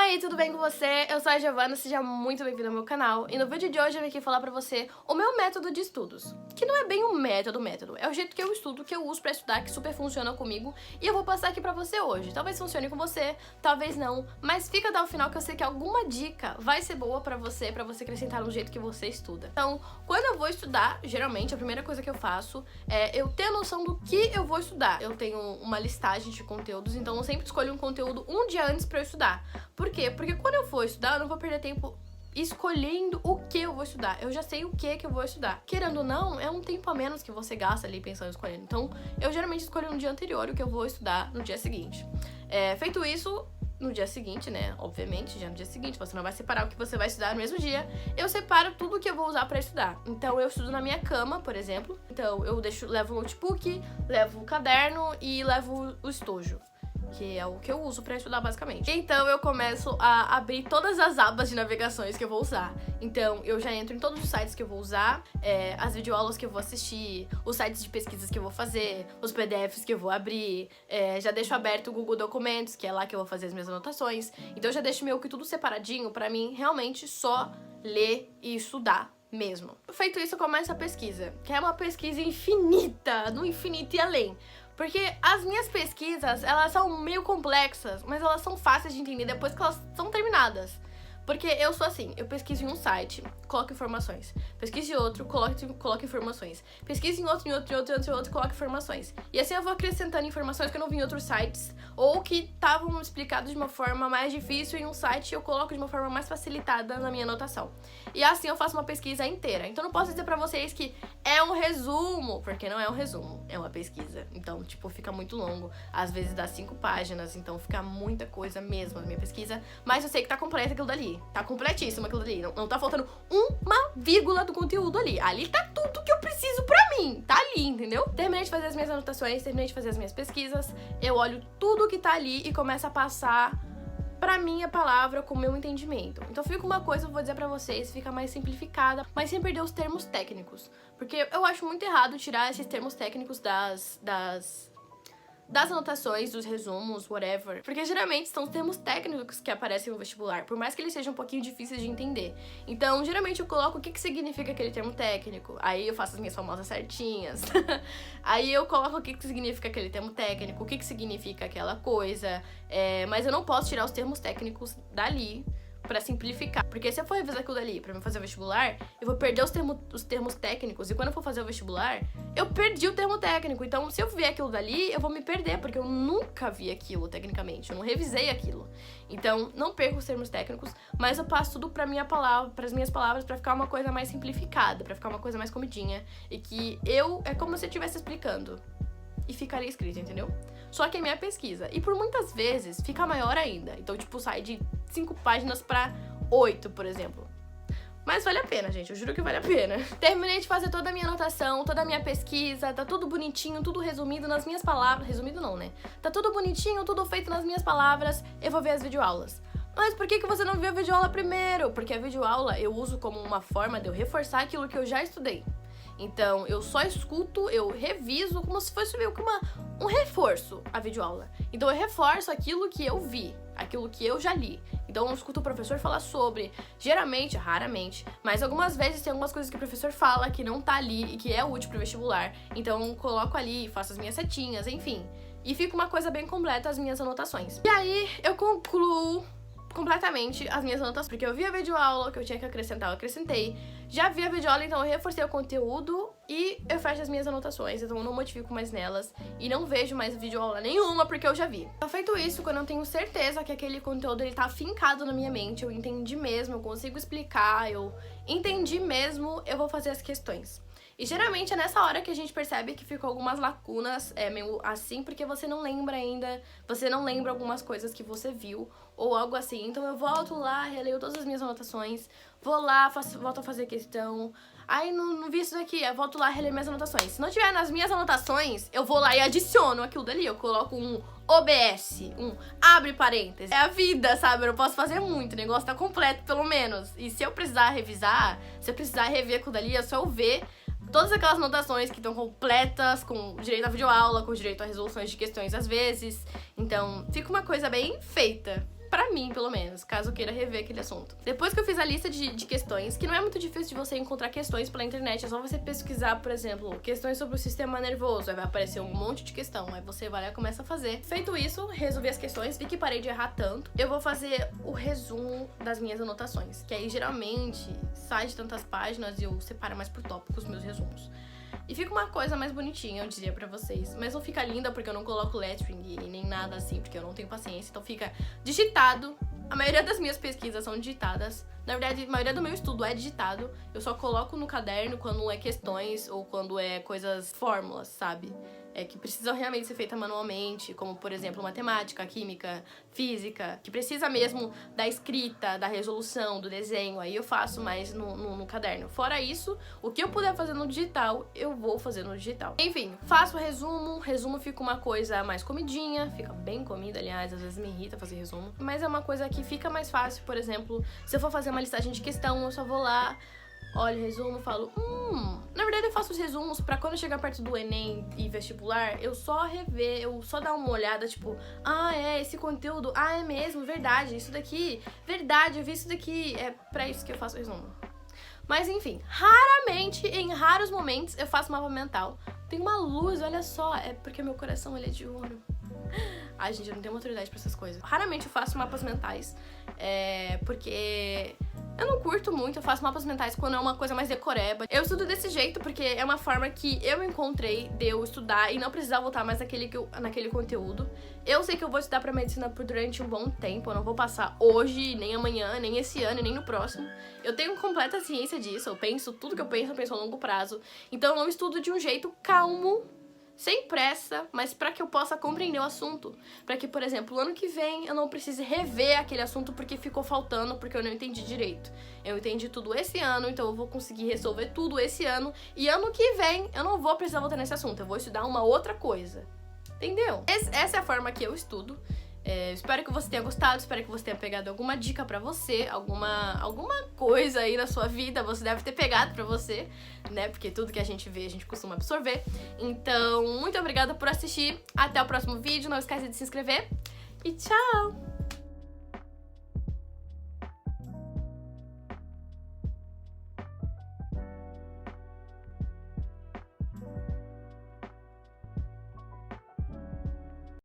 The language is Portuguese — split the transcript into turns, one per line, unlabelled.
aí, tudo bem com você? Eu sou a Giovana, seja muito bem-vindo ao meu canal. E no vídeo de hoje eu vim aqui falar pra você o meu método de estudos. Que não é bem um método, é o jeito que eu estudo, que eu uso pra estudar, que super funciona comigo. E eu vou passar aqui pra você hoje. Talvez funcione com você, talvez não. Mas fica até o final que eu sei que alguma dica vai ser boa pra você acrescentar no jeito que você estuda. Então, quando eu vou estudar, geralmente a primeira coisa que eu faço é eu ter a noção do que eu vou estudar. Eu tenho uma listagem de conteúdos, então eu sempre escolho um conteúdo um dia antes pra eu estudar. Por quê? Porque quando eu for estudar, eu não vou perder tempo escolhendo o que eu vou estudar. Eu já sei o que eu vou estudar. Querendo ou não, é um tempo a menos que você gasta ali pensando em escolhendo. Então, eu geralmente escolho no dia anterior o que eu vou estudar no dia seguinte. Feito isso, no dia seguinte, né? Obviamente, já no dia seguinte, você não vai separar o que você vai estudar no mesmo dia. Eu separo tudo que eu vou usar pra estudar. Então, eu estudo na minha cama, por exemplo. Então, eu levo o notebook, levo o caderno e levo o estojo, que é o que eu uso pra estudar basicamente. Então eu começo a abrir todas as abas de navegações que eu vou usar. Então eu já entro em todos os sites que eu vou usar, as videoaulas que eu vou assistir, os sites de pesquisas que eu vou fazer, os PDFs que eu vou abrir, já deixo aberto o Google Documentos, que é lá que eu vou fazer as minhas anotações. Então eu já deixo meio que tudo separadinho pra mim realmente só ler e estudar mesmo. Feito isso, eu começo a pesquisa, que é uma pesquisa infinita, no infinito e além. Porque as minhas pesquisas, elas são meio complexas, mas elas são fáceis de entender depois que elas são terminadas. Porque eu sou assim, eu pesquiso em um site, coloco informações. Pesquiso em outro, coloco informações. Pesquiso em outro, coloco informações. E assim eu vou acrescentando informações que eu não vi em outros sites, ou que estavam explicadas de uma forma mais difícil em um site, eu coloco de uma forma mais facilitada na minha anotação. E assim eu faço uma pesquisa inteira. Então não posso dizer pra vocês que é um resumo, porque não é um resumo, é uma pesquisa. Então, tipo, fica muito longo. Às vezes dá 5 páginas, então fica muita coisa mesmo na minha pesquisa. Mas eu sei que tá completa aquilo dali. Tá completíssimo aquilo dali. Não tá faltando uma vírgula do conteúdo ali. Ali tá tudo que eu preciso pra mim. Tá ali, entendeu? Terminei de fazer as minhas anotações, terminei de fazer as minhas pesquisas. Eu olho tudo que tá ali e começo a passar pra minha palavra com o meu entendimento. Então fica uma coisa, eu vou dizer pra vocês, fica mais simplificada, mas sem perder os termos técnicos. Porque eu acho muito errado tirar esses termos técnicos das anotações, dos resumos, whatever. Porque geralmente são os termos técnicos que aparecem no vestibular, por mais que eles sejam um pouquinho difíceis de entender. Então, geralmente eu coloco o que significa aquele termo técnico, aí eu faço as minhas famosas certinhas. Aí eu coloco o que significa aquele termo técnico, o que significa aquela coisa. Mas eu não posso tirar os termos técnicos dali pra simplificar. Porque se eu for revisar aquilo dali pra me fazer o vestibular, eu vou perder os termos técnicos. E quando eu for fazer o vestibular, eu perdi o termo técnico. Então, se eu ver aquilo dali, eu vou me perder, porque eu nunca vi aquilo tecnicamente. Eu não revisei aquilo. Então, não perco os termos técnicos, mas eu passo tudo pra minha palavra, pras minhas palavras, pra ficar uma coisa mais simplificada, pra ficar uma coisa mais comidinha. E que é como se eu estivesse explicando. E ficaria escrito, entendeu? Só que é minha pesquisa. E por muitas vezes fica maior ainda. Então, tipo, sai de 5 páginas pra 8, por exemplo. Mas vale a pena, gente. Eu juro que vale a pena. Terminei de fazer toda a minha anotação, toda a minha pesquisa. Tá tudo bonitinho, tudo resumido nas minhas palavras. Resumido não, né? Tá tudo bonitinho, tudo feito nas minhas palavras. Eu vou ver as videoaulas. Mas por que você não viu a videoaula primeiro? Porque a videoaula eu uso como uma forma de eu reforçar aquilo que eu já estudei. Então, eu só escuto, eu reviso como se fosse meio que um reforço a videoaula. Então, eu reforço aquilo que eu vi, aquilo que eu já li. Então, eu escuto o professor falar sobre, geralmente, raramente, mas algumas vezes tem algumas coisas que o professor fala que não tá ali e que é útil pro vestibular. Então, eu coloco ali, faço as minhas setinhas, enfim. E fica uma coisa bem completa as minhas anotações. E aí, eu concluo completamente as minhas anotações, porque eu vi a videoaula, que eu tinha que acrescentar, eu acrescentei. Já vi a videoaula, então eu reforcei o conteúdo e eu fecho as minhas anotações, então eu não modifico mais nelas e não vejo mais videoaula nenhuma, porque eu já vi. Então, feito isso, quando eu tenho certeza que aquele conteúdo ele tá afincado na minha mente, eu entendi mesmo, eu consigo explicar, eu entendi mesmo, eu vou fazer as questões. E geralmente é nessa hora que a gente percebe que ficou algumas lacunas, meio assim, porque você não lembra ainda, você não lembra algumas coisas que você viu, ou algo assim. Então eu volto lá, releio todas as minhas anotações, vou lá, volto a fazer questão. Aí não vi isso daqui, eu volto lá, releio minhas anotações. Se não tiver nas minhas anotações, eu vou lá e adiciono aquilo dali, eu coloco um OBS, abre parênteses. É a vida, sabe? Eu não posso fazer muito, o negócio tá completo, pelo menos. E se eu precisar revisar, se eu precisar rever aquilo dali, é só eu ver todas aquelas anotações que estão completas, com direito à videoaula, com direito a resoluções de questões às vezes. Então, fica uma coisa bem feita. pra mim, pelo menos, caso eu queira rever aquele assunto. Depois que eu fiz a lista de questões, que não é muito difícil de você encontrar questões pela internet, é só você pesquisar, por exemplo, questões sobre o sistema nervoso, aí vai aparecer um monte de questão, aí você vai lá e começa a fazer. Feito isso, resolvi as questões, vi que parei de errar tanto, eu vou fazer o resumo das minhas anotações, que aí geralmente sai de tantas páginas e eu separo mais por tópicos meus resumos. E fica uma coisa mais bonitinha, eu dizia pra vocês. Mas não fica linda porque eu não coloco lettering e nem nada assim, porque eu não tenho paciência. Então fica digitado. A maioria das minhas pesquisas são digitadas. Na verdade, a maioria do meu estudo é digitado. Eu só coloco no caderno quando é questões ou quando é coisas, fórmulas, sabe? Que precisam realmente ser feitas manualmente, como, por exemplo, matemática, química, física, que precisa mesmo da escrita, da resolução, do desenho, aí eu faço mais no caderno. Fora isso, o que eu puder fazer no digital, eu vou fazer no digital. Enfim, faço o resumo fica uma coisa mais comidinha, fica bem comida, aliás, às vezes me irrita fazer resumo, mas é uma coisa que fica mais fácil, por exemplo, se eu for fazer uma listagem de questão, eu só vou lá, olho o resumo, falo, na verdade eu faço os resumos pra quando chegar perto do Enem e vestibular, eu só rever, eu só dar uma olhada, tipo, esse conteúdo, é mesmo, verdade, isso daqui, verdade, eu vi isso daqui, é pra isso que eu faço o resumo. Mas enfim, raramente, em raros momentos, eu faço mapa mental. Tem uma luz, olha só, é porque meu coração ele é de ouro. Ai, gente, eu não tenho maturidade pra essas coisas. Raramente eu faço mapas mentais, porque eu não curto muito, eu faço mapas mentais quando é uma coisa mais decoreba. Eu estudo desse jeito porque é uma forma que eu encontrei de eu estudar e não precisar voltar mais naquele conteúdo. Eu sei que eu vou estudar pra medicina durante um bom tempo, eu não vou passar hoje, nem amanhã, nem esse ano, nem no próximo. Eu tenho completa ciência disso, tudo que eu penso a longo prazo. Então eu não estudo de um jeito calmo, sem pressa, mas pra que eu possa compreender o assunto. Pra que, por exemplo, o ano que vem eu não precise rever aquele assunto porque ficou faltando, porque eu não entendi direito. Eu entendi tudo esse ano, então eu vou conseguir resolver tudo esse ano. E ano que vem eu não vou precisar voltar nesse assunto, eu vou estudar uma outra coisa. Entendeu? Essa é a forma que eu estudo. Espero que você tenha gostado, espero que você tenha pegado alguma dica pra você, alguma coisa aí na sua vida, você deve ter pegado pra você, né? Porque tudo que a gente vê, a gente costuma absorver. Então, muito obrigada por assistir, até o próximo vídeo, não esquece de se inscrever e tchau!